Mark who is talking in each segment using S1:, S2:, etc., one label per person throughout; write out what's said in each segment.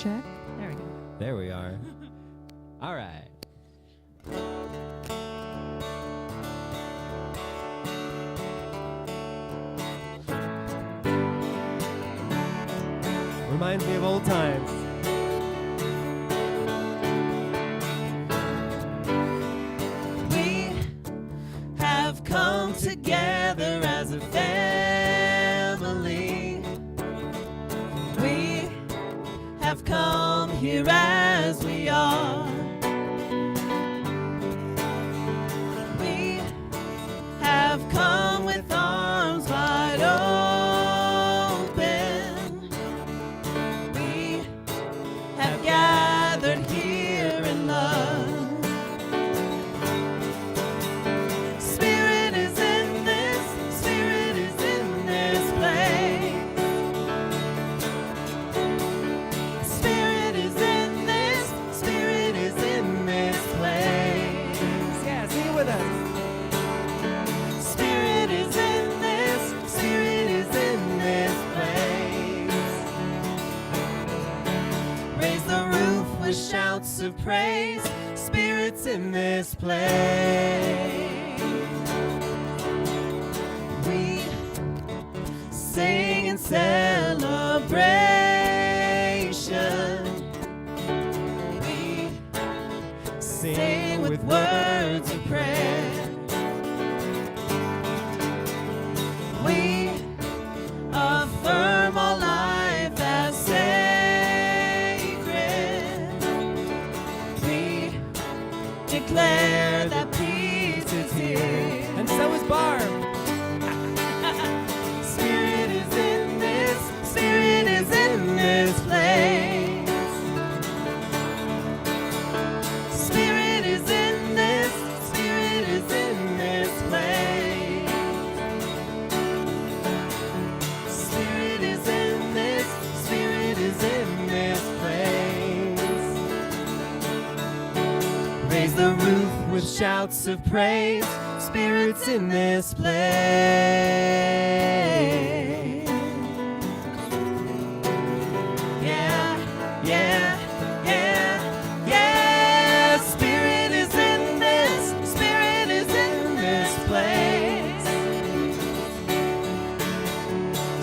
S1: check. There we go.
S2: There we are. All right. Reminds me of old times.
S3: We have come together as a family. We have come here as we are. We have come with arms wide open. We have gathered here in love. Spirit is in this, Spirit is in this place. Spirit is in this, Spirit is in this place.
S2: Yeah, sing it with us.
S3: Spirit is in this, Spirit is in this place. Raise the roof with shouts of praise. Spirit's in this place. We sing in celebration. We sing with words of prayer. We affirm all life as sacred. We declare that peace is here.
S2: And so is Barb.
S3: Spirit is in this, Spirit is in this place. Spirit is in this, Spirit is in this place. Spirit is in this, Spirit is in this place. Raise the roof with shouts of praise. Spirit's in this place. Yeah, yeah, yeah, yeah. Spirit is in this, Spirit is in this place.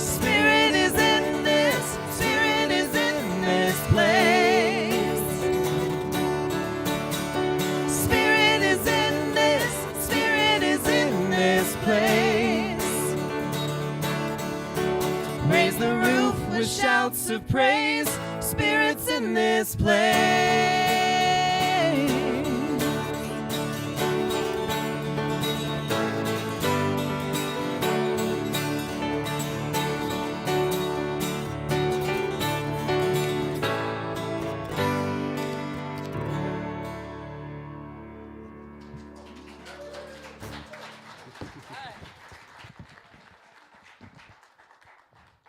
S3: Spirit is in this, Spirit is in this place. Spirit is in this, Spirit is in this place. Raise the roof with shouts of praise. Spirit's in this place.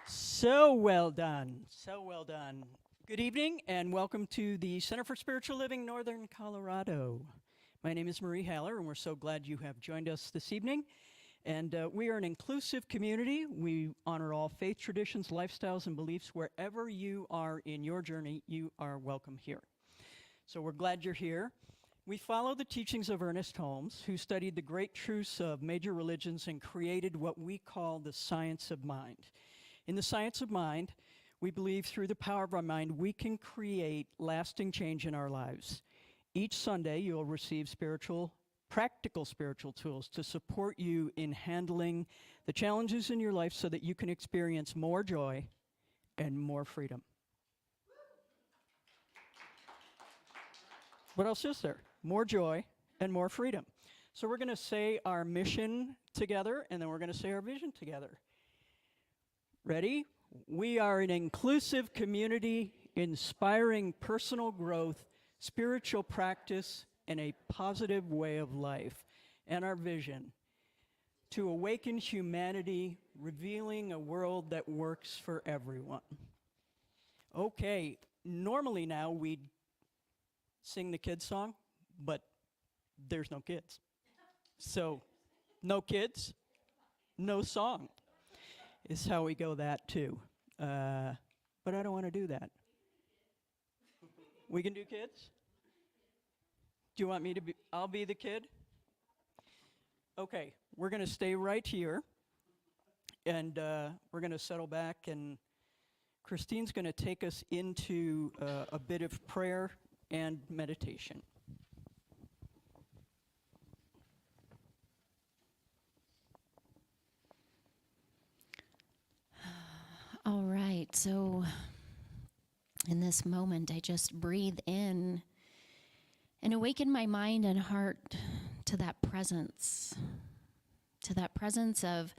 S4: So well done. So well done. Good evening and welcome to the Center for Spiritual Living, Northern Colorado. My name is Marie Haller and we're so glad you have joined us this evening. And we are an inclusive community. We honor all faith traditions, lifestyles, and beliefs. Wherever you are in your journey, you are welcome here. So we're glad you're here. We follow the teachings of Ernest Holmes, who studied the great truths of major religions and created what we call the science of mind. In the science of mind, we believe through the power of our mind, we can create lasting change in our lives. Each Sunday, you'll receive practical spiritual tools to support you in handling the challenges in your life so that you can experience more joy and more freedom. What else is there? More joy and more freedom. So we're going to say our mission together, and then we're going to say our vision together. Ready? We are an inclusive community inspiring personal growth, spiritual practice, and a positive way of life. And our vision, to awaken humanity, revealing a world that works for everyone. Okay, normally now we'd sing the kids' song, but there's no kids. So, no kids, no song is how we go that too. But I don't want to do that. We can do kids? Do you want me to be? I'll be the kid? Okay, we're going to stay right here. And we're going to settle back, and Christine's going to take us into a bit of prayer and meditation.
S3: All right, so in this moment, I just breathe in and awaken my mind and heart to that presence of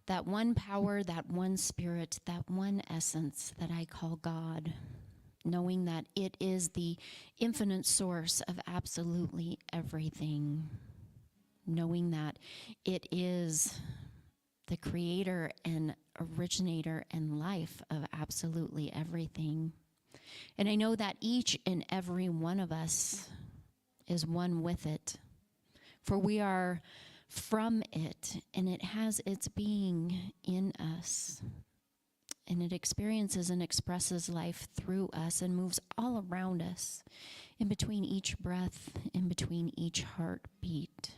S3: that one power, that one spirit, that one essence that I call God, knowing that it is the infinite source of absolutely everything, knowing that it is the creator and originator and life of absolutely everything. And I know that each and every one of us is one with it, for we are from it, and it has its being in us, and it experiences and expresses life through us and moves all around us, in between each breath, in between each heartbeat.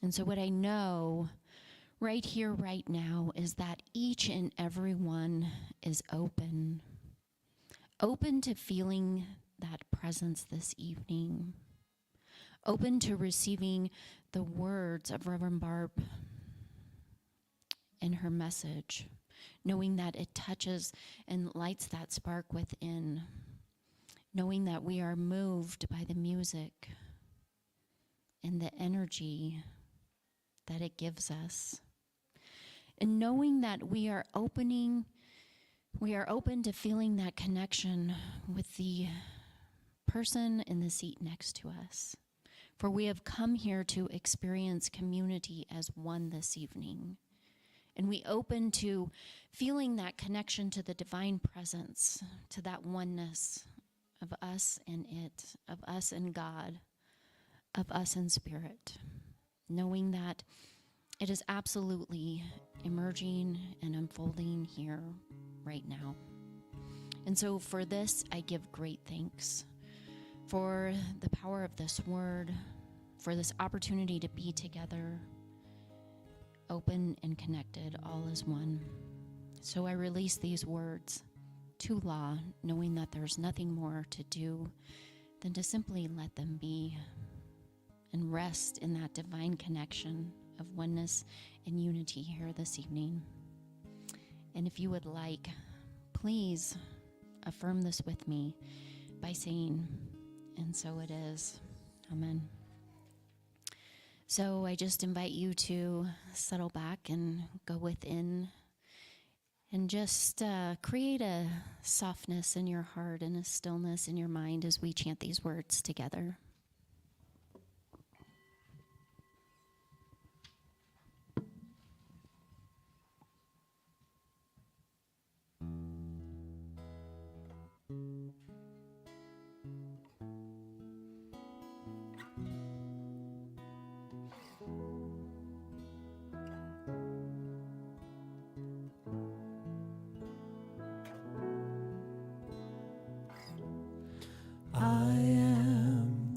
S3: And so what I know right here, right now, is that each and every one is open to feeling that presence this evening, open to receiving the words of Reverend Barb and her message, knowing that it touches and lights that spark within, knowing that we are moved by the music and the energy that it gives us, and knowing that we are open to feeling that connection with the person in the seat next to us. For we have come here to experience community as one this evening. And we open to feeling that connection to the divine presence, to that oneness of us and it, of us and God, of us and spirit, knowing that it is absolutely emerging and unfolding here right now. And so for this, I give great thanks for the power of this word, for this opportunity to be together, open and connected, all as one. So I release these words to law, knowing that there's nothing more to do than to simply let them be and rest in that divine connection of oneness and unity here this evening. And if you would like, please affirm this with me by saying, "And so it is." Amen. So I just invite you to settle back and go within and just create a softness in your heart and a stillness in your mind as we chant these words together.
S1: I am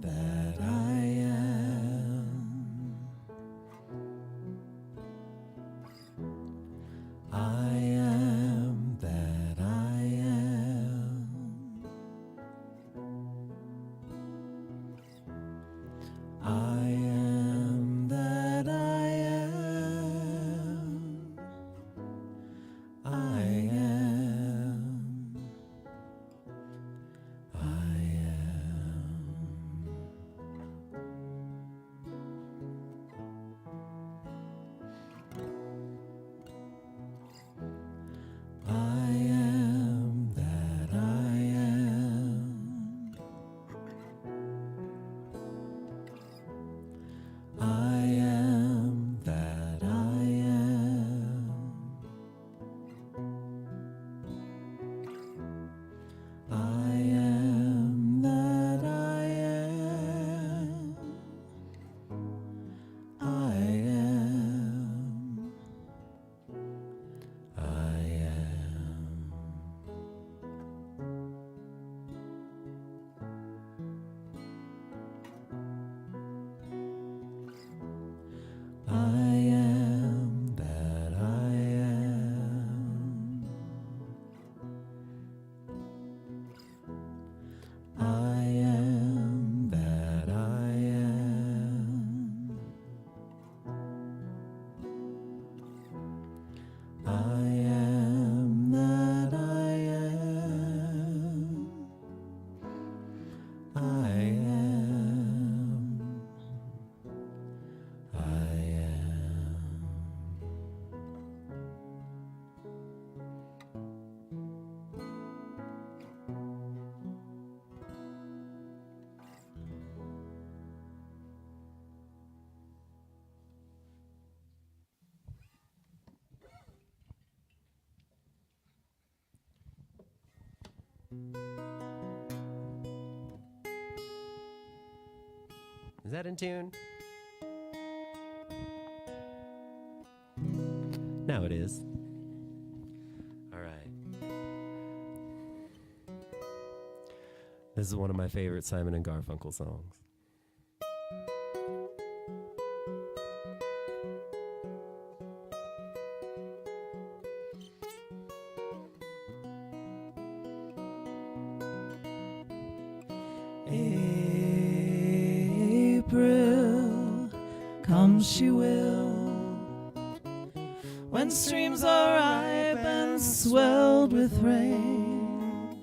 S2: Is that in tune? Now it is. All right. This is one of my favorite Simon and Garfunkel songs.
S1: April, come she will, when streams are ripe and swelled with rain.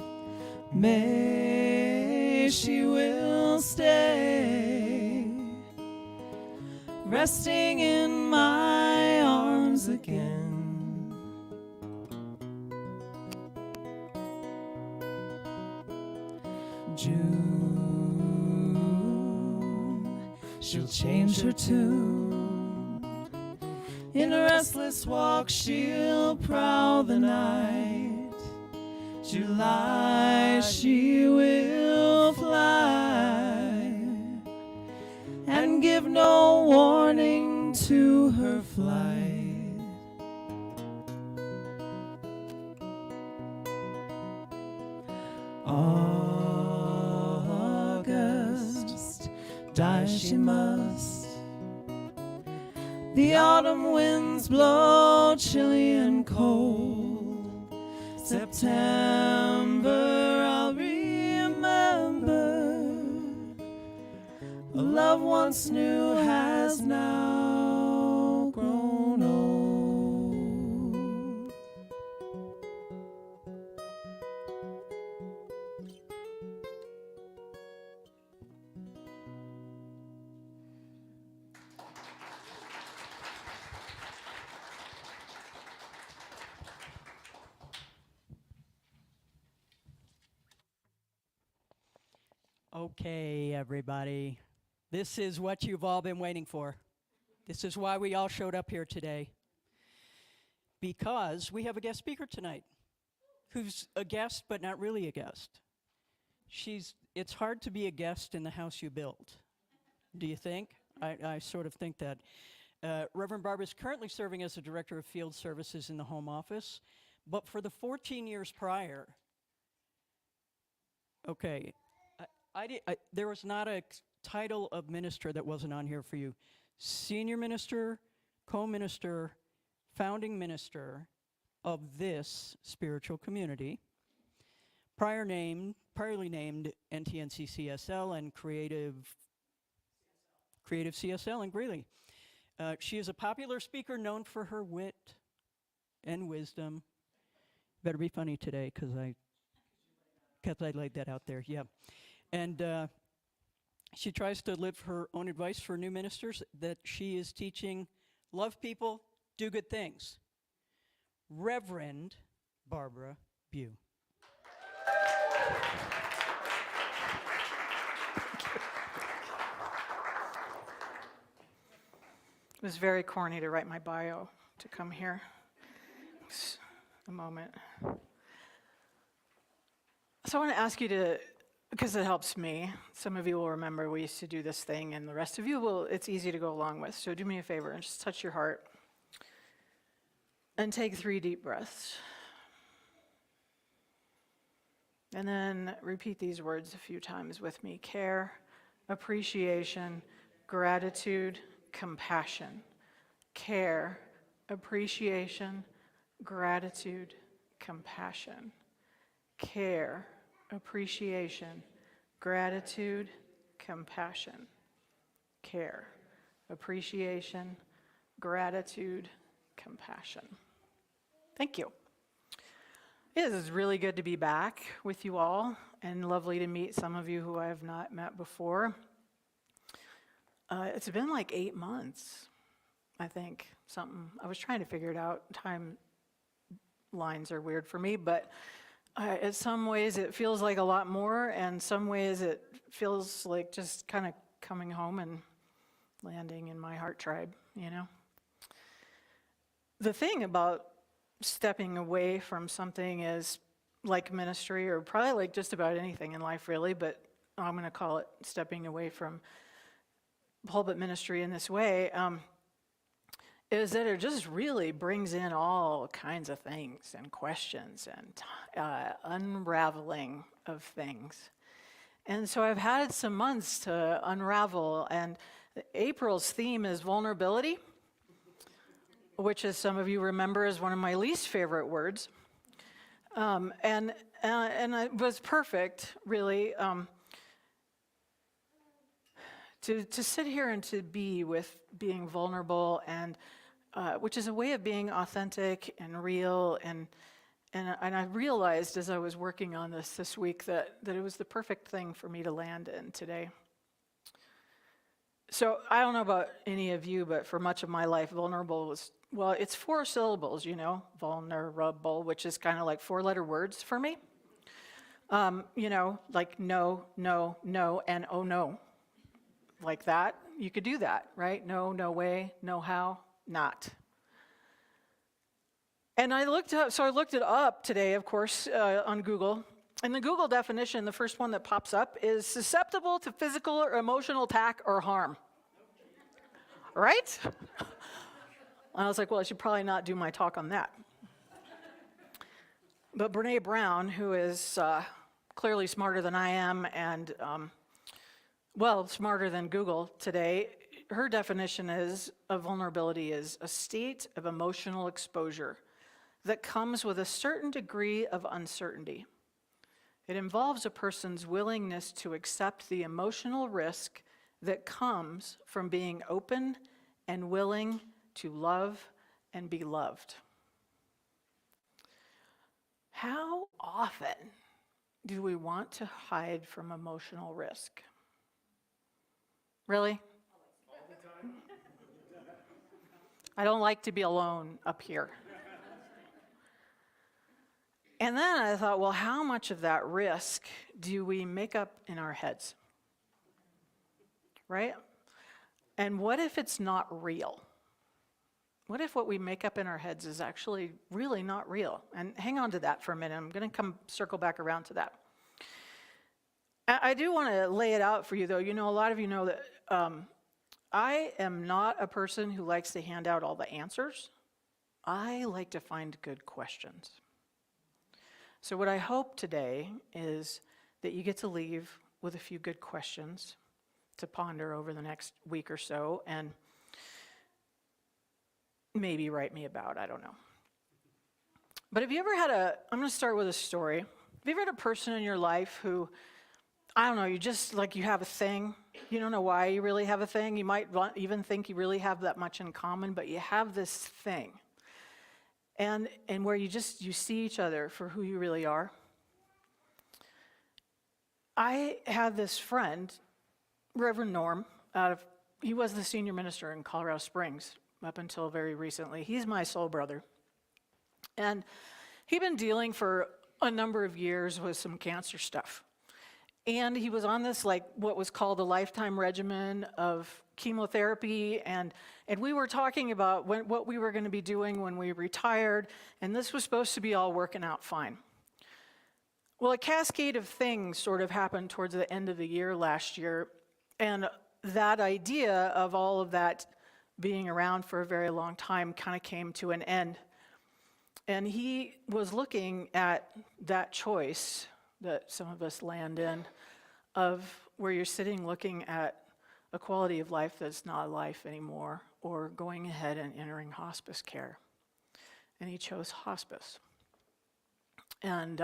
S1: May she will stay, resting in my arms again. June, she'll change her tune. In a restless walk, she'll prowl the night. July, she will fly and give no warning to her flight. August, die she must. The autumn winds blow chilly and cold. September, I'll remember. A love once new has now grown old.
S4: Okay, everybody. This is what you've all been waiting for. This is why we all showed up here today. Because we have a guest speaker tonight who's a guest but not really a guest. It's hard to be a guest in the house you built. Do you think? I sort of think that. Reverend Barb is currently serving as the Director of Field Services in the Home Office, but for the 14 years prior, okay, there was not a title of minister that wasn't on here for you. Senior minister, co-minister, founding minister of this spiritual community, priorly named NTNC-CSL and Creative CSL in Greeley. She is a popular speaker known for her wit and wisdom. Better be funny today, because I laid that out there, yeah. And she tries to live her own advice for new ministers that she is teaching: love people, do good things. Reverend Barbara Bew.
S5: It was very corny to write my bio to come here. Just a moment. So I want to ask you to, because it helps me, some of you will remember we used to do this thing, and the rest of you will, it's easy to go along with. So do me a favor and just touch your heart and take 3 deep breaths. And then repeat these words a few times with me: care, appreciation, gratitude, compassion. Care, appreciation, gratitude, compassion. Care, appreciation, gratitude, compassion. Care, appreciation, gratitude, compassion. Thank you. It is really good to be back with you all, and lovely to meet some of you who I have not met before. It's been like 8 months, I think, something. I was trying to figure it out. Timelines are weird for me, but in some ways it feels like a lot more, and some ways it feels like just kind of coming home and landing in my heart tribe, you know? The thing about stepping away from something is like ministry, or probably like just about anything in life, really, but I'm going to call it stepping away from pulpit ministry in this way, is that it just really brings in all kinds of things and questions and unraveling of things. And so I've had some months to unravel, and April's theme is vulnerability, which, as some of you remember, is one of my least favorite words. And it was perfect, really, to sit here and to be with being vulnerable, and which is a way of being authentic and real. And I realized as I was working on this week that it was the perfect thing for me to land in today. So I don't know about any of you, but for much of my life, vulnerable was, well, it's 4 syllables, vulnerable, which is kind of like 4-letter words for me. Like no, no, no, and oh no. Like that. You could do that, right? No, no way, no how, not. And I looked it up today, of course, on Google. And the Google definition, the first one that pops up is susceptible to physical or emotional attack or harm. Right? And I was like, well, I should probably not do my talk on that. But Brene Brown, who is clearly smarter than I am, and smarter than Google today, her definition of vulnerability is a state of emotional exposure that comes with a certain degree of uncertainty. It involves a person's willingness to accept the emotional risk that comes from being open and willing to love and be loved. How often do we want to hide from emotional risk? Really? All the time. I don't like to be alone up here. And then I thought, well, how much of that risk do we make up in our heads? Right? And what if it's not real? What if what we make up in our heads is actually really not real? And hang on to that for a minute. I'm going to circle back around to that. I do want to lay it out for you, though. A lot of you know that I am not a person who likes to hand out all the answers. I like to find good questions. So what I hope today is that you get to leave with a few good questions to ponder over the next week or so, and maybe write me about, I don't know. But have you ever had I'm going to start with a story. Have you ever had a person in your life who, I don't know, you have a thing. You don't know why you really have a thing. You might even think you really have that much in common, but you have this thing. And where you see each other for who you really are. I had this friend, Reverend Norm, he was the senior minister in Colorado Springs up until very recently. He's my soul brother. And he'd been dealing for a number of years with some cancer stuff. And he was on this, what was called a lifetime regimen of chemotherapy, and we were talking about what we were going to be doing when we retired, and this was supposed to be all working out fine. Well, a cascade of things sort of happened towards the end of the year last year, and that idea of all of that being around for a very long time kind of came to an end. And he was looking at that choice that some of us land in, of where you're sitting looking at a quality of life that's not life anymore, or going ahead and entering hospice care. And he chose hospice. And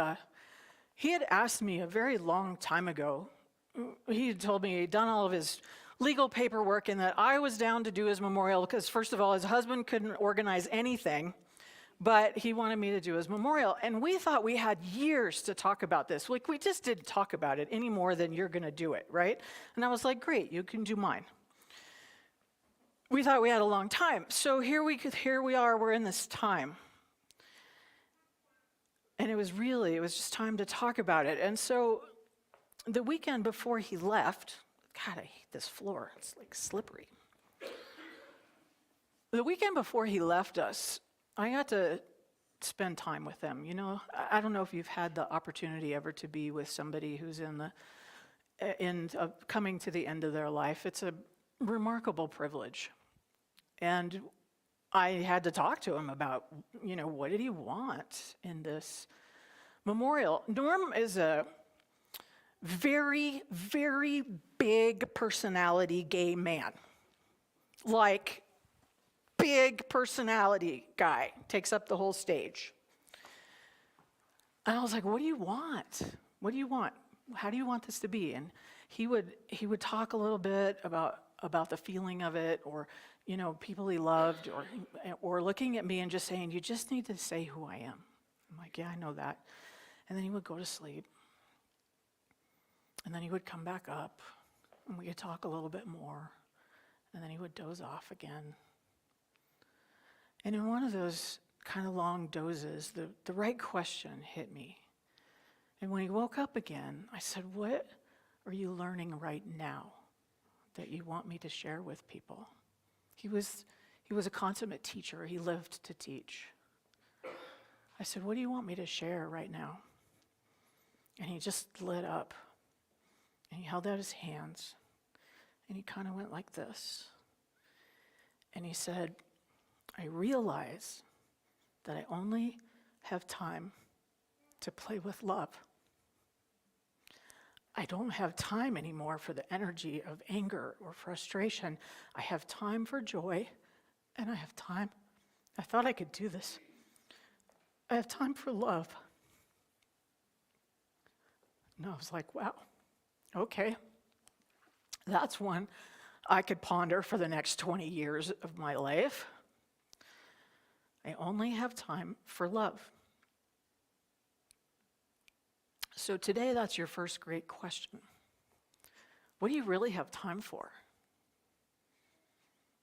S5: he had asked me a very long time ago, he had told me he'd done all of his legal paperwork and that I was down to do his memorial because, first of all, his husband couldn't organize anything, but he wanted me to do his memorial. And we thought we had years to talk about this. We just didn't talk about it any more than you're going to do it, right? And I was like, great, you can do mine. We thought we had a long time. So here we are, we're in this time. And it was just time to talk about it. And so the weekend before he left, God, I hate this floor. It's slippery. The weekend before he left us, I got to spend time with them. You know, I don't know if you've had the opportunity ever to be with somebody who's coming to the end of their life. It's a remarkable privilege. And I had to talk to him about, you know, what did he want in this memorial? Norm is a very, very big personality gay man. Like, big personality guy, takes up the whole stage. And I was like, what do you want? What do you want? How do you want this to be? And he would talk a little bit about the feeling of it, or, you know, people he loved, or looking at me and just saying, you just need to say who I am. I'm like, yeah, I know that. And then he would go to sleep. And then he would come back up, and we could talk a little bit more. And then he would doze off again. And in one of those kind of long dozes, the right question hit me. And when he woke up again, I said, what are you learning right now that you want me to share with people? He was a consummate teacher. He lived to teach. I said, what do you want me to share right now? And he just lit up. And he held out his hands. And he kind of went like this. And he said, I realize that I only have time to play with love. I don't have time anymore for the energy of anger or frustration. I have time for joy, and I have time. I thought I could do this. I have time for love. And I was like, wow, okay. That's one I could ponder for the next 20 years of my life. I only have time for love. So today, that's your first great question. What do you really have time for?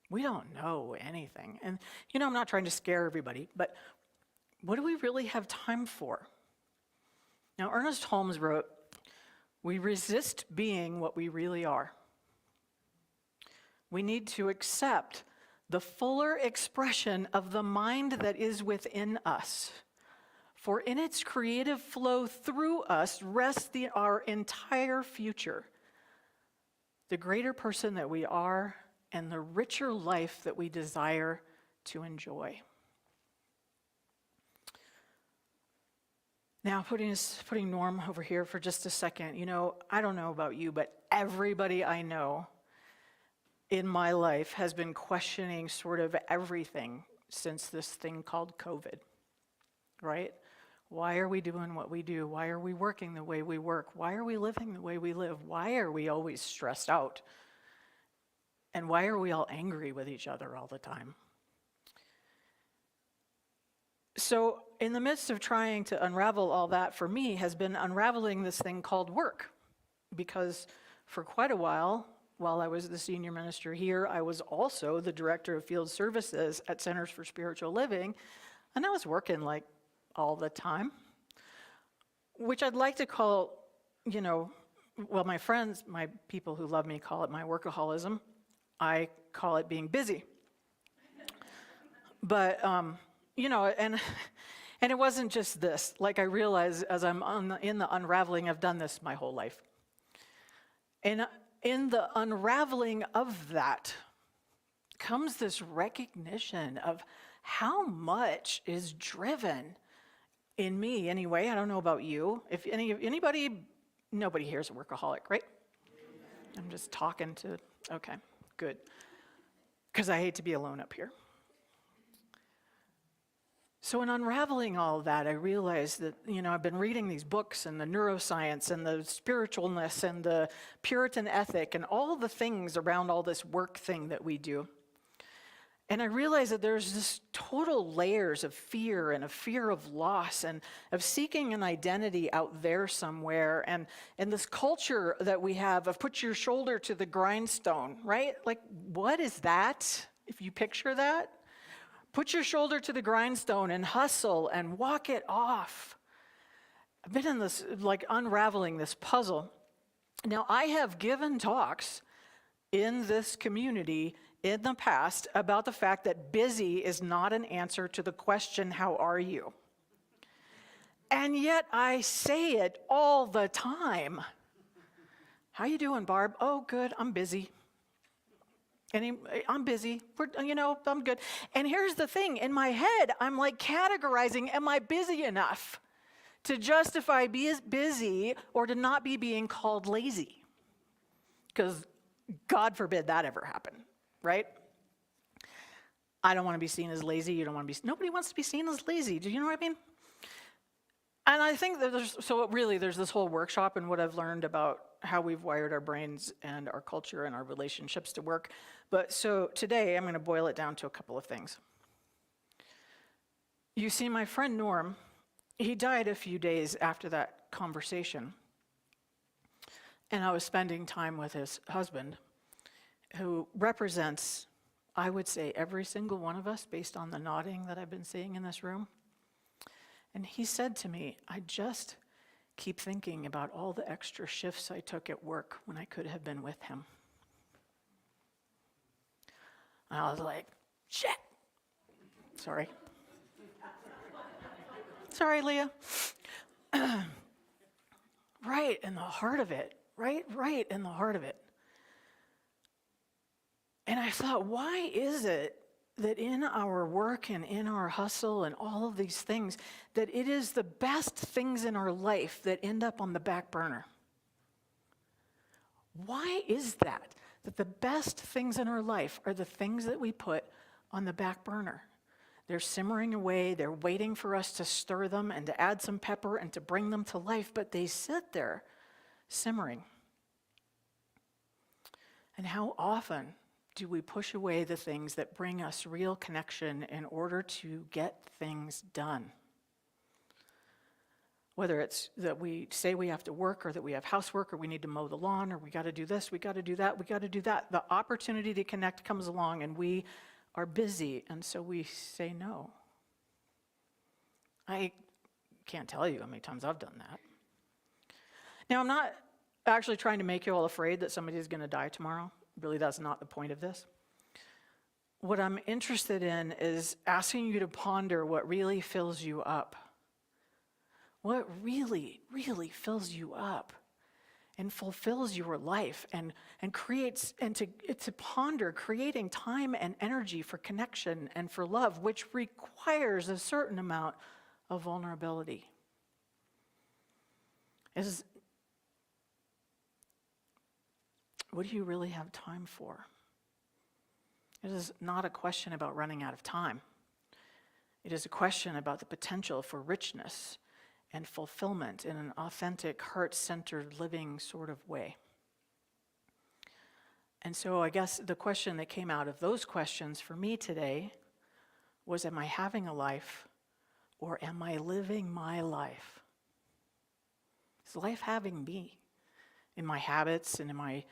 S5: We don't know anything. And, you know, I'm not trying to scare everybody, but what do we really have time for? Now, Ernest Holmes wrote, we resist being what we really are. We need to accept the fuller expression of the mind that is within us. For in its creative flow through us rests our entire future, the greater person that we are, and the richer life that we desire to enjoy. Now, putting Norm over here for just a second, you know, I don't know about you, but everybody I know in my life has been questioning sort of everything since this thing called COVID, right? Why are we doing what we do? Why are we working the way we work? Why are we living the way we live? Why are we always stressed out? And why are we all angry with each other all the time? So in the midst of trying to unravel all that, for me, has been unraveling this thing called work. Because for quite a while I was the senior minister here, I was also the director of field services at Centers for Spiritual Living, and I was working like all the time, which I'd like to call, you know, well, my friends, my people who love me call it my workaholism. I call it being busy. But, you know, and it wasn't just this. Like, I realize as I'm in the unraveling, I've done this my whole life. And in the unraveling of that comes this recognition of how much is driven in me anyway. I don't know about you. If anybody, nobody here is a workaholic, right? I'm just talking to, okay, good. Because I hate to be alone up here. So in unraveling all of that, I realized that, you know, I've been reading these books and the neuroscience and the spiritualness and the Puritan ethic and all the things around all this work thing that we do. And I realized that there's this total layers of fear and a fear of loss and of seeking an identity out there somewhere. And this culture that we have of put your shoulder to the grindstone, right? Like, what is that? If you picture that? Put your shoulder to the grindstone and hustle and walk it off. I've been in this, like, unraveling this puzzle. Now, I have given talks in this community in the past about the fact that busy is not an answer to the question, how are you? And yet I say it all the time. How you doing, Barb? Oh, good, I'm busy. I'm busy. I'm good. And here's the thing. In my head, I'm like categorizing, am I busy enough to justify being busy or to not be being called lazy? Because God forbid that ever happen, right? I don't want to be seen as lazy. You don't want to be, nobody wants to be seen as lazy. Do you know what I mean? And I think that there's this whole workshop and what I've learned about how we've wired our brains and our culture and our relationships to work. But so today I'm going to boil it down to a couple of things. You see, my friend Norm, he died a few days after that conversation. And I was spending time with his husband, who represents, I would say, every single one of us based on the nodding that I've been seeing in this room. And he said to me, I just keep thinking about all the extra shifts I took at work when I could have been with him. And I was like, shit. Sorry. Sorry, Leah. Right in the heart of it. Right in the heart of it. And I thought, why is it that in our work and in our hustle and all of these things, that it is the best things in our life that end up on the back burner? Why is that? That the best things in our life are the things that we put on the back burner. They're simmering away, they're waiting for us to stir them and to add some pepper and to bring them to life, but they sit there simmering. And how often do we push away the things that bring us real connection in order to get things done? Whether it's that we say we have to work or that we have housework or we need to mow the lawn or we got to do this, we got to do that, we got to do that. The opportunity to connect comes along and we are busy, and so we say no. I can't tell you how many times I've done that. Now, I'm not actually trying to make you all afraid that somebody is going to die tomorrow. Really, that's not the point of this. What I'm interested in is asking you to ponder what really fills you up. What really, really fills you up and fulfills your life and creates, and to ponder creating time and energy for connection and for love, which requires a certain amount of vulnerability. What do you really have time for? It is not a question about running out of time. It is a question about the potential for richness and fulfillment in an authentic, heart-centered, living sort of way. And so I guess the question that came out of those questions for me today was, am I having a life or am I living my life? Is life having me in my habits and in my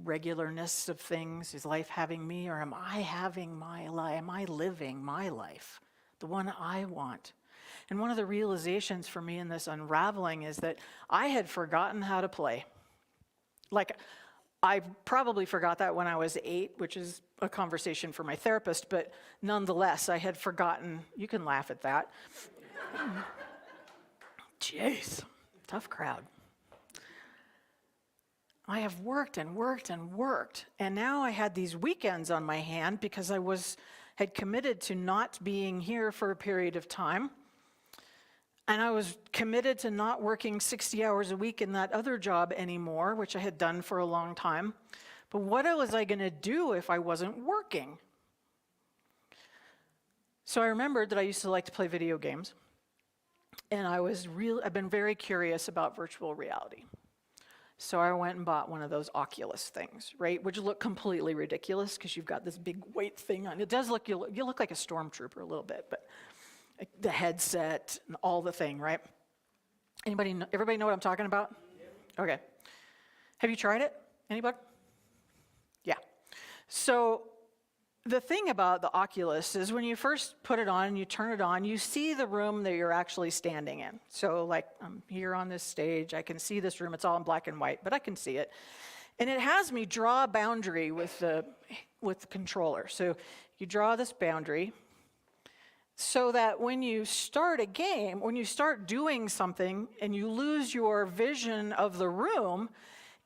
S5: regularness of things? Is life having me, or am I having my life? Am I living my life, the one I want? And one of the realizations for me in this unraveling is that I had forgotten how to play. Like, I probably forgot that when I was 8, which is a conversation for my therapist, but nonetheless, I had forgotten. You can laugh at that. Jeez, tough crowd. I have worked and worked and worked, and now I had these weekends on my hand because I had committed to not being here for a period of time, and I was committed to not working 60 hours a week in that other job anymore, which I had done for a long time. But what was I going to do if I wasn't working? So I remembered that I used to like to play video games, and I've been very curious about virtual reality. So I went and bought one of those Oculus things, right? Which look completely ridiculous because you've got this big weight thing on. It does look, you look like a stormtrooper a little bit, but the headset and all the thing, right? Everybody know what I'm talking about? Okay. Have you tried it? Anybody? Yeah. So the thing about the Oculus is when you first put it on and you turn it on, you see the room that you're actually standing in. So like I'm here on this stage, I can see this room. It's all in black and white, but I can see it. And it has me draw a boundary with the controller. So you draw this boundary so that when you start a game, when you start doing something and you lose your vision of the room,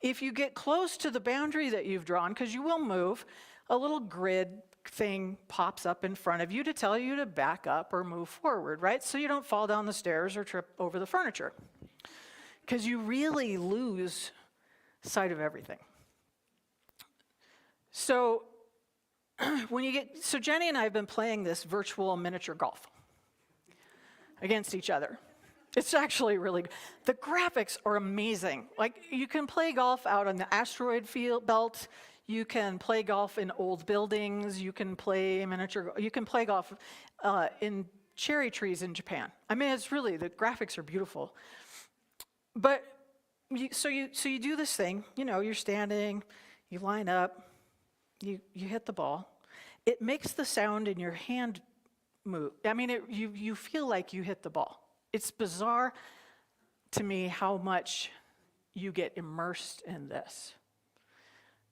S5: if you get close to the boundary that you've drawn, because you will move, a little grid thing pops up in front of you to tell you to back up or move forward, right? So you don't fall down the stairs or trip over the furniture. Because you really lose sight of everything. So so Jenny and I have been playing this virtual miniature golf against each other. It's actually really good. The graphics are amazing. Like, you can play golf out on the asteroid field belt. You can play golf in old buildings. You can play golf in cherry trees in Japan. I mean, the graphics are beautiful. But so you do this thing. You're standing, you line up, you hit the ball. It makes the sound in your hand move. I mean, you feel like you hit the ball. It's bizarre to me how much you get immersed in this.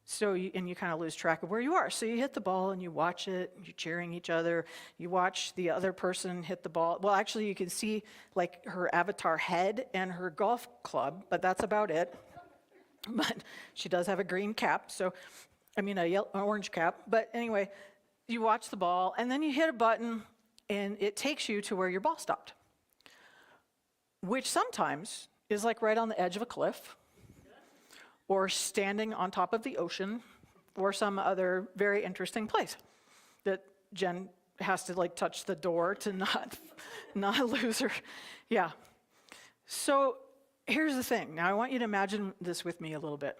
S5: So you kind of lose track of where you are. So you hit the ball and you watch it, you're cheering each other. You watch the other person hit the ball. Well, actually, you can see like her avatar head and her golf club, but that's about it. But she does have a green cap, an orange cap. But anyway, you watch the ball and then you hit a button and it takes you to where your ball stopped, which sometimes is like right on the edge of a cliff, or standing on top of the ocean, or some other very interesting place that Jen has to like touch the door to not lose her. Yeah. So here's the thing. Now I want you to imagine this with me a little bit.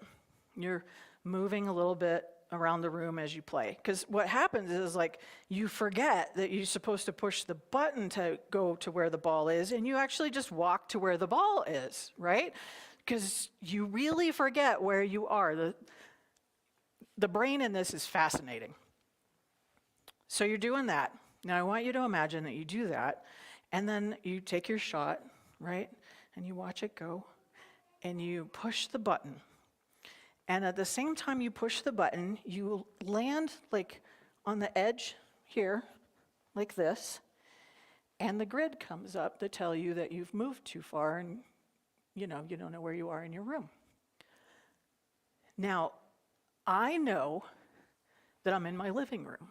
S5: You're moving a little bit around the room as you play. Because what happens is like you forget that you're supposed to push the button to go to where the ball is, and you actually just walk to where the ball is, right? Because you really forget where you are. The brain in this is fascinating. So you're doing that. Now I want you to imagine that you do that, and then you take your shot, right? And you watch it go, and you push the button. And at the same time you push the button, you land like on the edge here, like this, and the grid comes up to tell you that you've moved too far and you don't know where you are in your room. Now, I know that I'm in my living room,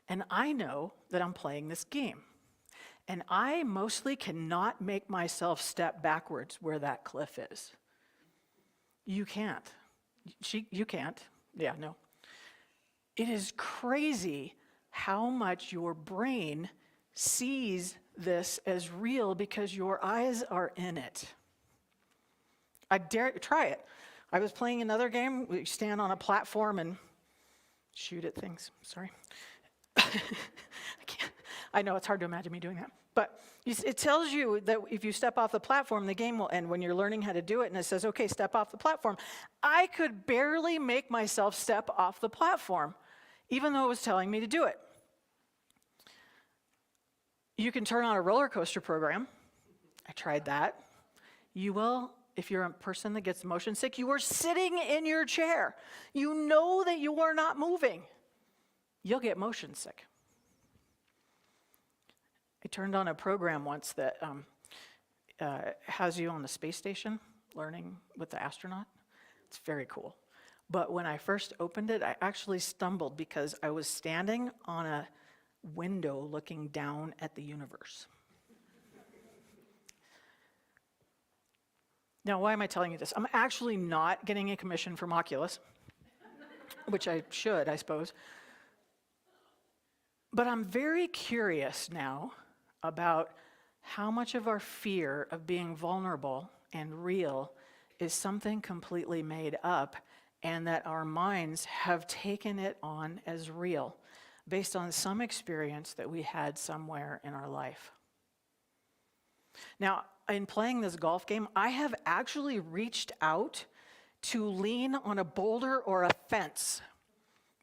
S5: and I know that I'm playing this game, and I mostly cannot make myself step backwards where that cliff is. You can't. You can't. Yeah, no. It is crazy how much your brain sees this as real because your eyes are in it. I dare try it. I was playing another game. We stand on a platform and shoot at things. Sorry. I can't. I know it's hard to imagine me doing that. But it tells you that if you step off the platform, the game will end when you're learning how to do it. And it says, okay, step off the platform. I could barely make myself step off the platform, even though it was telling me to do it. You can turn on a roller coaster program. I tried that. You will, if you're a person that gets motion sick, you are sitting in your chair. You know that you are not moving. You'll get motion sick. I turned on a program once that has you on the space station learning with the astronaut. It's very cool. But when I first opened it, I actually stumbled because I was standing on a window looking down at the universe. Now, why am I telling you this? I'm actually not getting a commission from Oculus, which I should, I suppose. But I'm very curious now about how much of our fear of being vulnerable and real is something completely made up, and that our minds have taken it on as real based on some experience that we had somewhere in our life. Now, in playing this golf game, I have actually reached out to lean on a boulder or a fence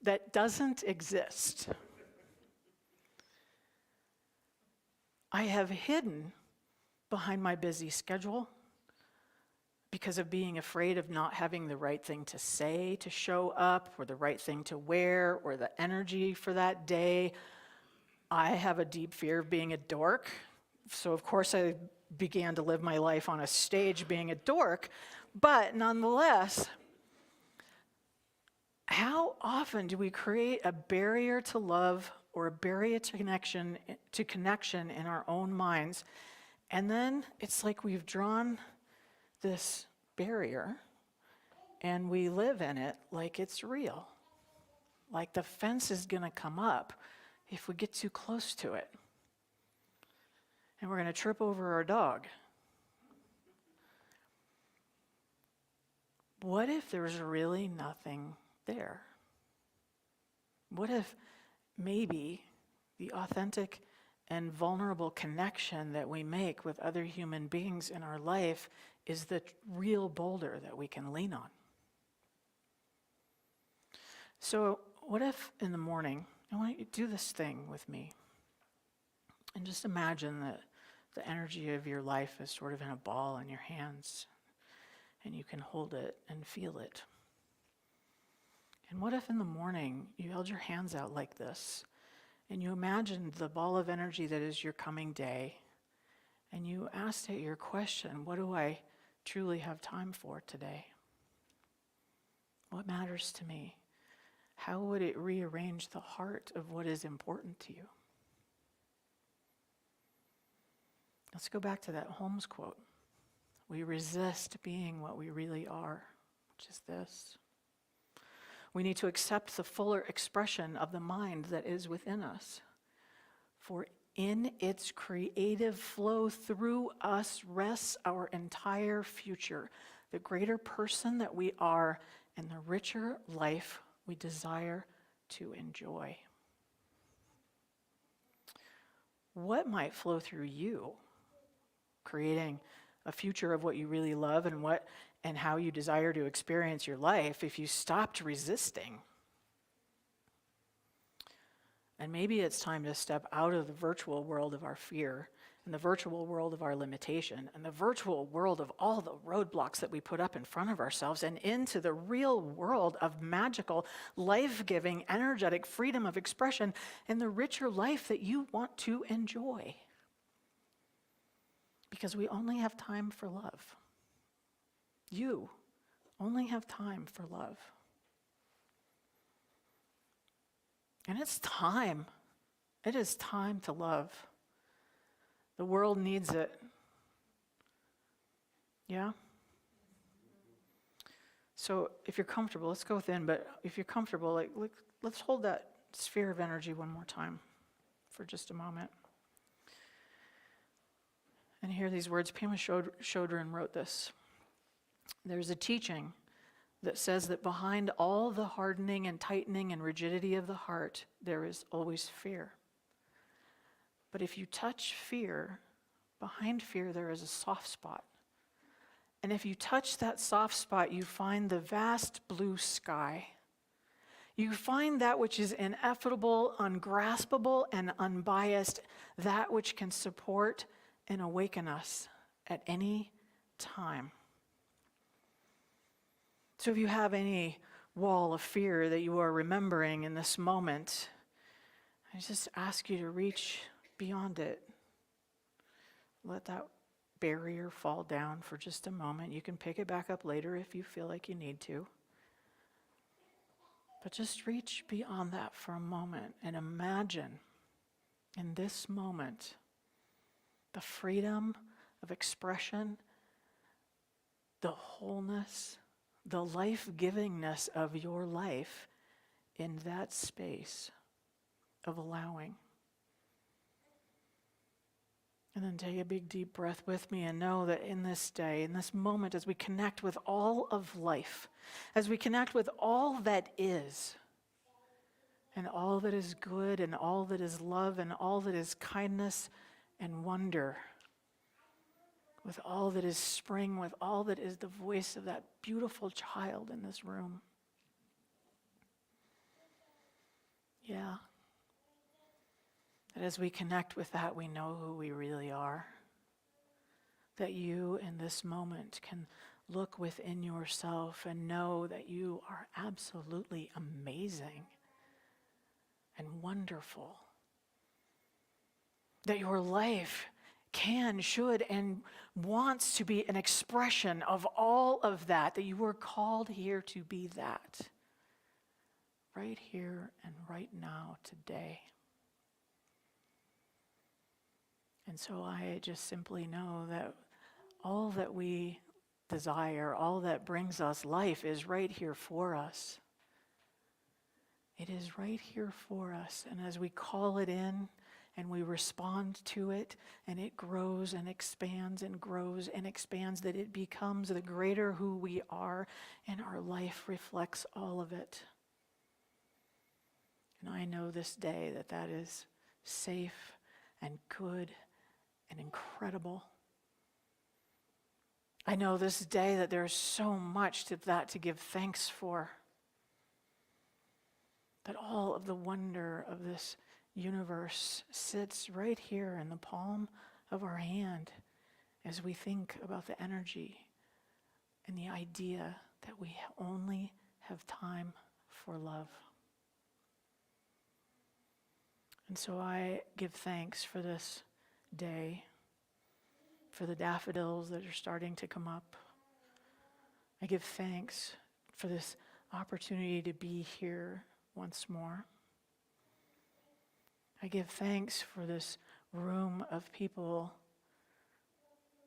S5: that doesn't exist. I have hidden behind my busy schedule because of being afraid of not having the right thing to say to show up, or the right thing to wear, or the energy for that day. I have a deep fear of being a dork. So, of course, I began to live my life on a stage being a dork. But nonetheless, how often do we create a barrier to love or a barrier to connection in our own minds? And then it's like we've drawn this barrier and we live in it like it's real. Like the fence is going to come up if we get too close to it. And we're going to trip over our dog. What if there's really nothing there? What if maybe the authentic and vulnerable connection that we make with other human beings in our life is the real boulder that we can lean on? So what if in the morning, I want you to do this thing with me, and just imagine that the energy of your life is sort of in a ball in your hands, and you can hold it and feel it. And what if in the morning you held your hands out like this, and you imagined the ball of energy that is your coming day, and you asked it your question, what do I truly have time for today? What matters to me? How would it rearrange the heart of what is important to you? Let's go back to that Holmes quote. We resist being what we really are, which is this. We need to accept the fuller expression of the mind that is within us. For in its creative flow through us rests our entire future, the greater person that we are, and the richer life we desire to enjoy. What might flow through you, creating a future of what you really love and how you desire to experience your life if you stopped resisting? And maybe it's time to step out of the virtual world of our fear and the virtual world of our limitation and the virtual world of all the roadblocks that we put up in front of ourselves and into the real world of magical, life-giving, energetic freedom of expression and the richer life that you want to enjoy. Because we only have time for love. You only have time for love. And it's time. It is time to love. The world needs it. Yeah? So if you're comfortable, let's go within, but if you're comfortable, let's hold that sphere of energy one more time for just a moment. And hear these words. Pema Chodron wrote this. There's a teaching that says that behind all the hardening and tightening and rigidity of the heart, there is always fear. But if you touch fear, behind fear there is a soft spot. And if you touch that soft spot, you find the vast blue sky. You find that which is ineffable, ungraspable, and unbiased, that which can support and awaken us at any time. So if you have any wall of fear that you are remembering in this moment, I just ask you to reach beyond it. Let that barrier fall down for just a moment. You can pick it back up later if you feel like you need to. But just reach beyond that for a moment and imagine in this moment the freedom of expression, the wholeness, the life-givingness of your life in that space of allowing. And then take a big deep breath with me and know that in this day, in this moment, as we connect with all of life, as we connect with all that is, and all that is good, and all that is love, and all that is kindness and wonder, with all that is spring, with all that is the voice of that beautiful child in this room. Yeah. That as we connect with that, we know who we really are. That you in this moment can look within yourself and know that you are absolutely amazing and wonderful that your life can, should, and wants to be an expression of all of that, that you were called here to be that, right here and right now, today. And so I just simply know that all that we desire, all that brings us life is right here for us. It is right here for us. And as we call it in and we respond to it, and it grows and expands and grows and expands, that it becomes the greater who we are, and our life reflects all of it. And I know this day that that is safe and good and incredible. I know this day that there's so much to give thanks for. That all of the wonder of this universe sits right here in the palm of our hand as we think about the energy and the idea that we only have time for love. And so I give thanks for this day, for the daffodils that are starting to come up. I give thanks for this opportunity to be here once more. I give thanks for this room of people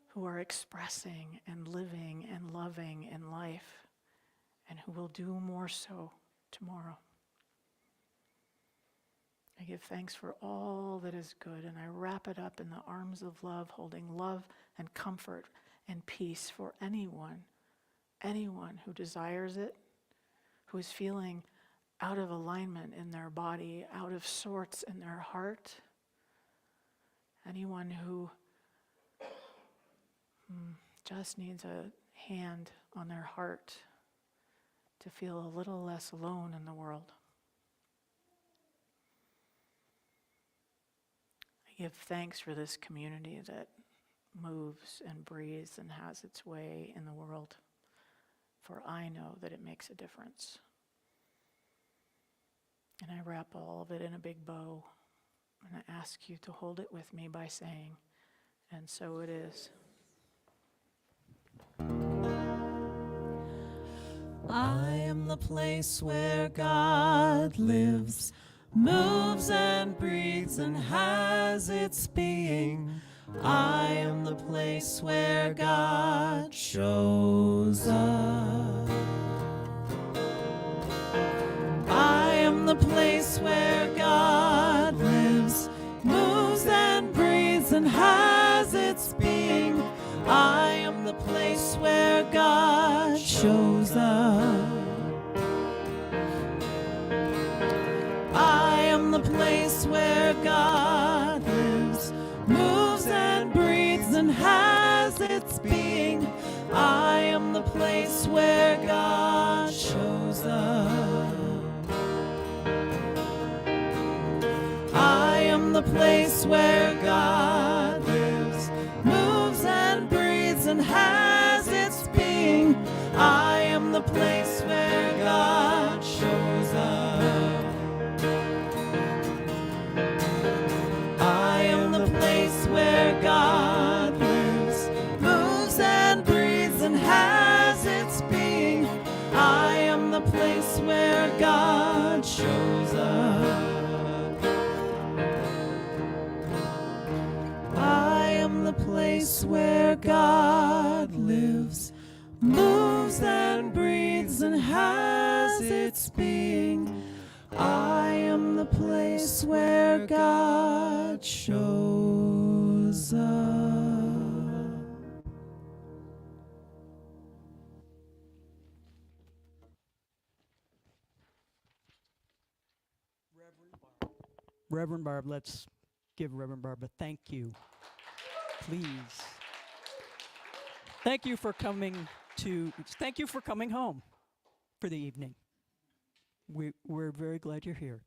S5: who are expressing and living and loving in life, and who will do more so tomorrow. I give thanks for all that is good, and I wrap it up in the arms of love, holding love and comfort and peace for anyone who desires it, who is feeling out of alignment in their body, out of sorts in their heart. Anyone who just needs a hand on their heart to feel a little less alone in the world. I give thanks for this community that moves and breathes and has its way in the world, for I know that it makes a difference. And I wrap all of it in a big bow, and I ask you to hold it with me by saying, and so it is.
S1: I am the place where God lives, moves and breathes and has its being. I am the place where God shows up. I am the place where God lives, moves and breathes and has its being. I am the place where God shows up. I am the place where God lives, moves and breathes and has its being. I am the place where God shows up. I am the place where God lives, moves and breathes and has its being. I am the place where God shows up. I am the place where God lives, moves and breathes and has its being. I am the place where God shows up. I am the place where God lives, moves and breathes and has its being. I am the place where God shows up.
S4: Reverend Barb, let's give Reverend Barb a thank you, please. Thank you for coming home for the evening. We're very glad you're here.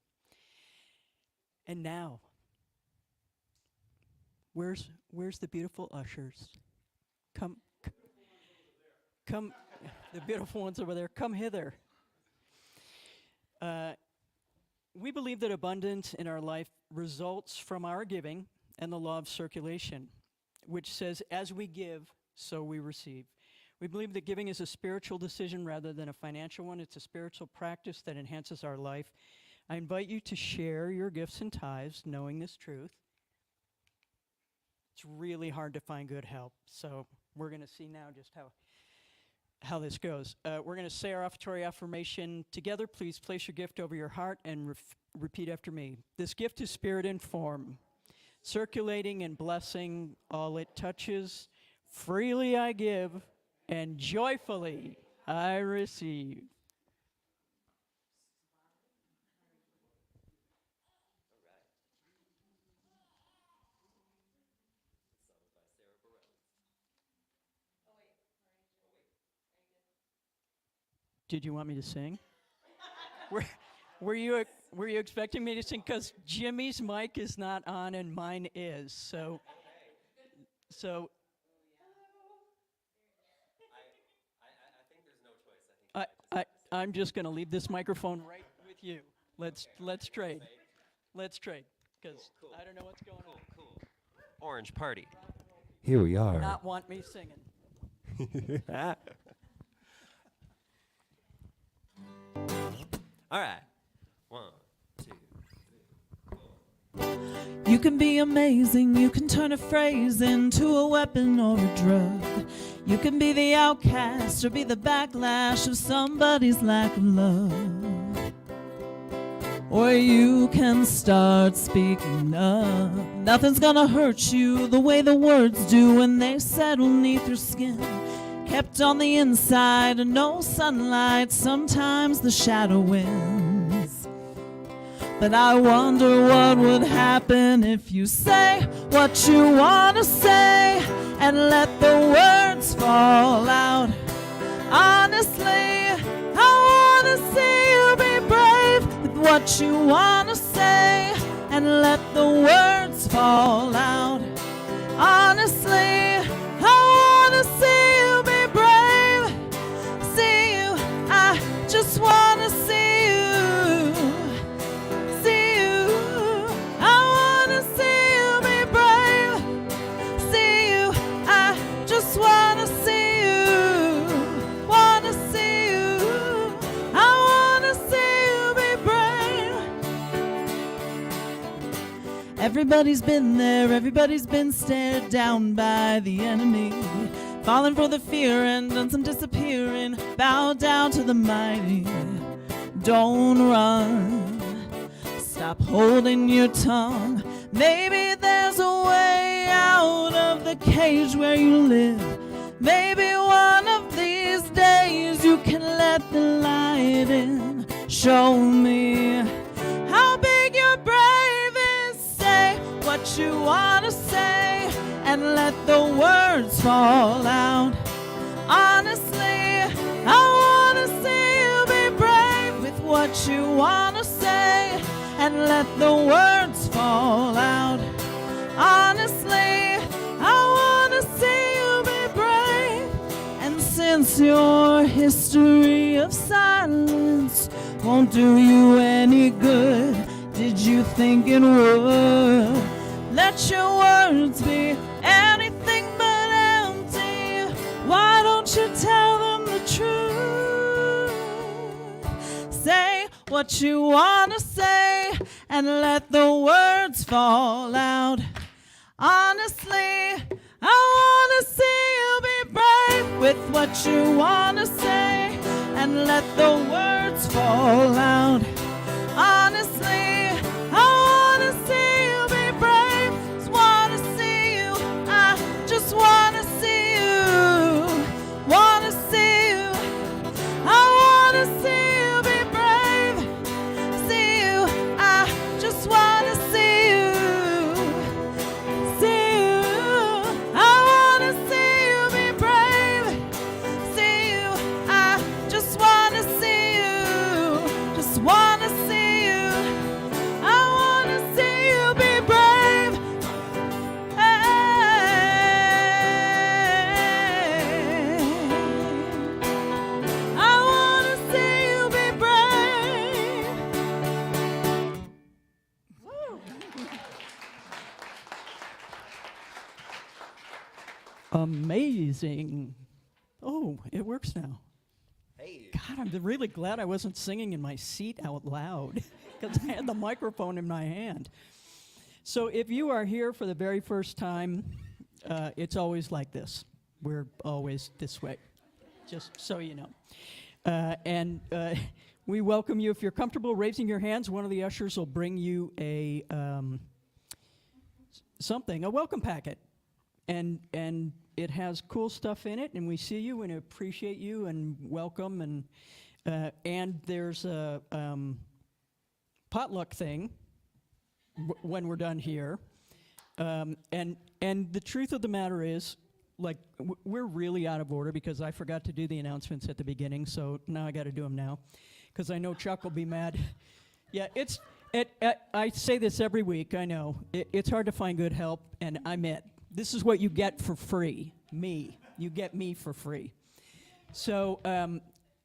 S4: And now, where's the beautiful ushers? Come, the beautiful ones over there, come hither. We believe that abundance in our life results from our giving, and the law of circulation, which says, as we give, so we receive. We believe that giving is a spiritual decision rather than a financial one. It's a spiritual practice that enhances our life. I invite you to share your gifts and tithes, knowing this truth. It's really hard to find good help, so we're going to see now just how this goes. We're going to say our offertory affirmation together. Please place your gift over your heart and repeat after me. This gift is spirit and form, circulating and blessing all it touches. Freely I give, and joyfully I receive. Did you want me to sing? Were you expecting me to sing? Because Jimmy's mic is not on and mine is. So. I'm just going to leave this microphone right with you. Let's trade. Let's trade, because I don't know what's going on.
S2: Cool. Orange party. Here we are.
S4: Not want me singing.
S2: All right. 1, 2, 3, 4.
S1: You can be amazing, you can turn a phrase into a weapon or a drug. You can be the outcast or be the backlash of somebody's lack of love. Or you can start speaking up. Nothing's gonna hurt you the way the words do when they settle neath your skin. Kept on the inside, no sunlight, sometimes the shadow wins. But I wonder what would happen if you say what you want to say and let the words fall out. Honestly, I want to see you be brave with what you want to say and let the words fall out. Honestly, I want to see you be brave. See you, I just want to see you. Everybody's been there, everybody's been stared down by the enemy, fallen for the fear and done some disappearing, bow down to the mighty. Don't run, stop holding your tongue. Maybe there's a way out of the cage where you live. Maybe one of these days you can let the light in. Show me how big your brave is. Say what you want to say and let the words fall out. Honestly, I want to see you be brave with what you want to say and let the words fall out. Honestly, I want to see you be brave. And since your history of silence won't do you any good, did you think it would? Let your words be anything but empty. Why don't you tell them the truth? Say what you want to say and let the words fall out. Honestly, I want to see you be brave with what you want to say and let the words fall out. Honestly, I want to see you be brave. Just want to see you. I just want to see you. Want to see you. I want to see you be brave. See you. I just want to see you. See you. I want to see you be brave. See you. I just want to see you. Just want to see you.
S4: Amazing. Oh, it works now. Hey. God, I'm really glad I wasn't singing in my seat out loud because I had the microphone in my hand. So if you are here for the very first time, it's always like this. We're always this way, just so you know. And we welcome you. If you're comfortable raising your hands, one of the ushers will bring you a welcome packet. And it has cool stuff in it, and we see you and appreciate you and welcome. And there's a potluck thing when we're done here. And the truth of the matter is, like, we're really out of order because I forgot to do the announcements at the beginning, so now I got to do them now because I know Chuck will be mad. Yeah, I say this every week, I know. It's hard to find good help, and I'm it. This is what you get for free, me. You get me for free. So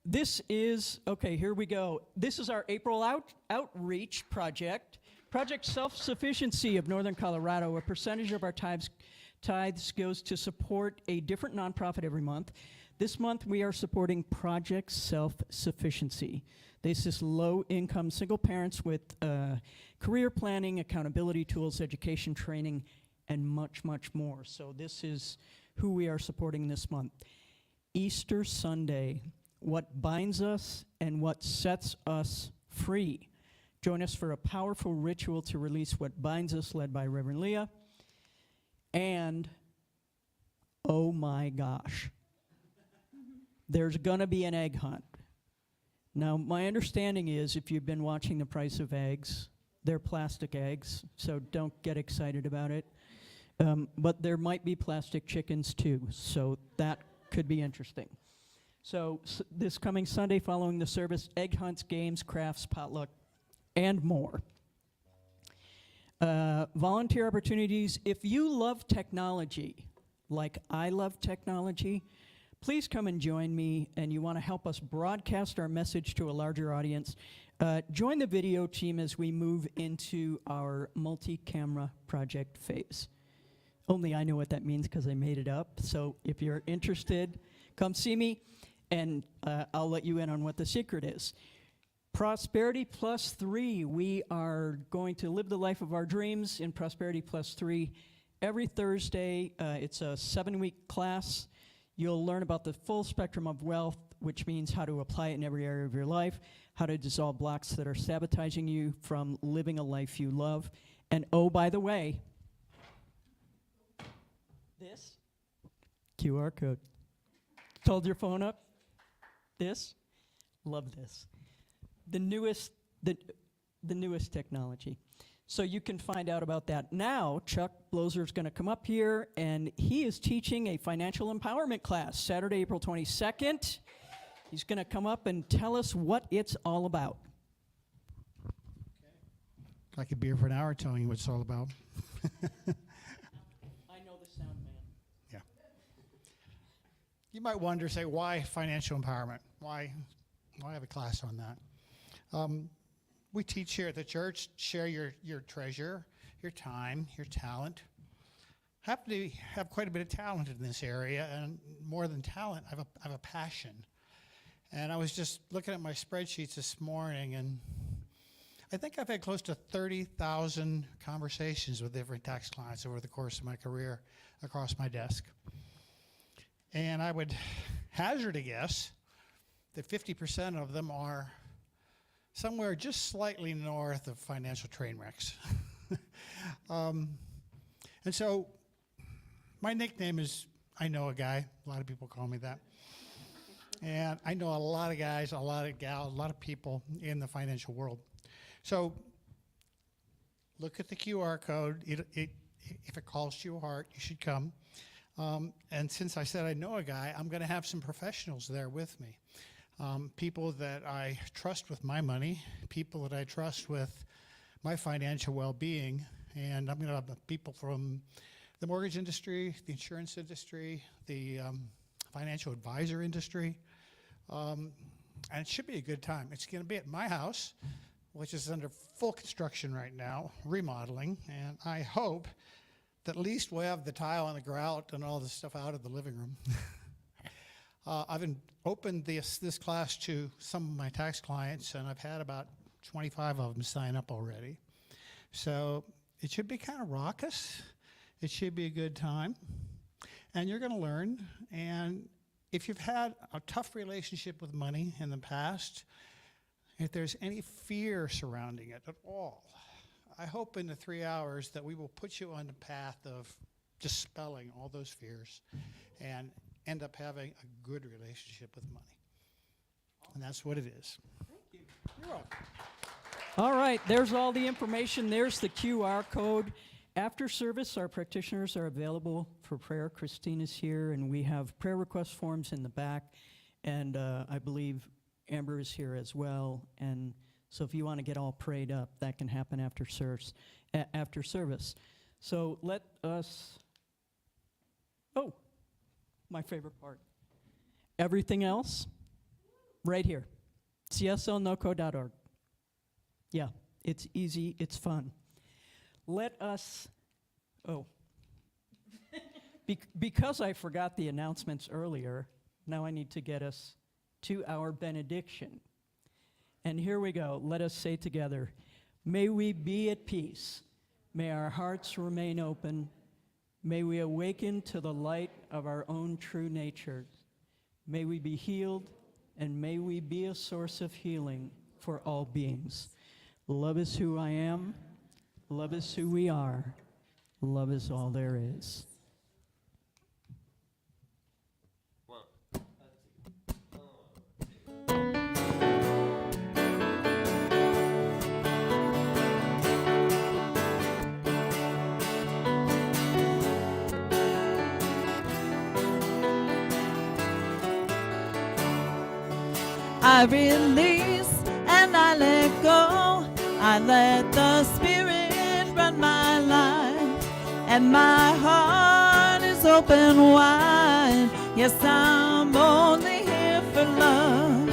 S4: this is, okay, here we go. This is our April outreach project. Project Self-Sufficiency of Northern Colorado. A percentage of our tithes goes to support a different nonprofit every month. This month we are supporting Project Self-Sufficiency. They assist low-income single parents with career planning, accountability tools, education training, and much, much more. So this is who we are supporting this month. Easter Sunday, what binds us and what sets us free. Join us for a powerful ritual to release what binds us, led by Reverend Leah. And, oh my gosh, there's gonna be an egg hunt. Now, my understanding is, if you've been watching The Price of Eggs, they're plastic eggs, so don't get excited about it. But there might be plastic chickens too, so that could be interesting. So this coming Sunday following the service, egg hunts, games, crafts, potluck, and more. Volunteer opportunities. If you love technology, like I love technology, please come and join me, and you want to help us broadcast our message to a larger audience. Join the video team as we move into our multi-camera project phase. Only I know what that means because I made it up. So if you're interested, come see me, and I'll let you in on what the secret is. Prosperity Plus 3. We are going to live the life of our dreams in Prosperity Plus 3 every Thursday. It's a 7-week class. You'll learn about the full spectrum of wealth, which means how to apply it in every area of your life, how to dissolve blocks that are sabotaging you from living a life you love. And oh, by the way, this QR code. Hold your phone up. This, love this. The newest technology. So you can find out about that. Now, Chuck Bloser is going to come up here, and he is teaching a financial empowerment class Saturday, April 22nd. He's going to come up and tell us what it's all about.
S6: I could be here for an hour telling you what it's all about.
S4: I know the sound man.
S6: Yeah. You might wonder, say, why financial empowerment? Why have a class on that? We teach here at the church, share your treasure, your time, your talent. Happen to have quite a bit of talent in this area, and more than talent, I have a passion. And I was just looking at my spreadsheets this morning, and I think I've had close to 30,000 conversations with different tax clients over the course of my career across my desk. And I would hazard a guess that 50% of them are somewhere just slightly north of financial train wrecks. And so my nickname is I Know a Guy. A lot of people call me that. And I know a lot of guys, a lot of gals, a lot of people in the financial world. So look at the QR code. If it calls to your heart, you should come. And since I said I know a guy, I'm going to have some professionals there with me. People that I trust with my money, people that I trust with my financial well-being, and I'm going to have people from the mortgage industry, the insurance industry, the financial advisor industry, and it should be a good time. It's going to be at my house, which is under full construction right now, remodeling, and I hope at least we'll have the tile and the grout and all this stuff out of the living room. I've opened this class to some of my tax clients, and I've had about 25 of them sign up already. So it should be kind of raucous. It should be a good time. And you're going to learn. And if you've had a tough relationship with money in the past, if there's any fear surrounding it at all, I hope in the 3 hours that we will put you on the path of dispelling all those fears and end up having a good relationship with money. And that's what it is.
S4: Thank you. You're welcome. All right, there's all the information. There's the QR code. After service, our practitioners are available for prayer. Christine is here, and we have prayer request forms in the back. And I believe Amber is here as well. And so if you want to get all prayed up, that can happen after service. So let us, oh, my favorite part. Everything else, right here, cslnoco.org. Yeah, it's easy, it's fun. Let us, because I forgot the announcements earlier, now I need to get us to our benediction. And here we go. Let us say together, may we be at peace. May our hearts remain open. May we awaken to the light of our own true nature. May we be healed, and may we be a source of healing for all beings. Love is who I am. Love is who we are. Love is all there is.
S1: I release and I let go. I let the Spirit run my life, and my heart is open wide. Yes, I'm only here for love.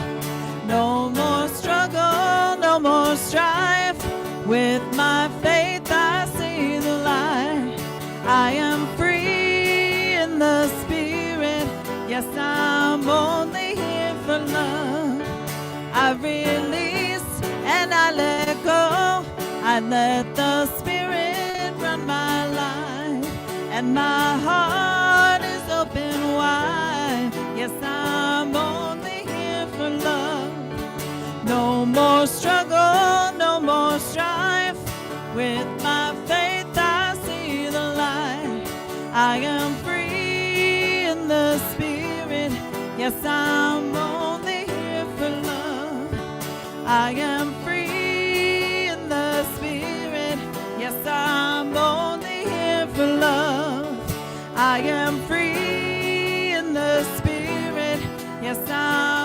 S1: No more struggle, no more strife. With my faith I see the light. I am free in the Spirit. Yes, I'm only here for love. I release and I let go. I let the Spirit run my life, and my heart is open wide. Yes, I'm only here for love. No more struggle, no more strife. With my faith I see the light. I am free in the Spirit. Yes, I'm only here for love. I am free in the Spirit. Yes, I'm only here for love. I am free in the Spirit. Yes, I'm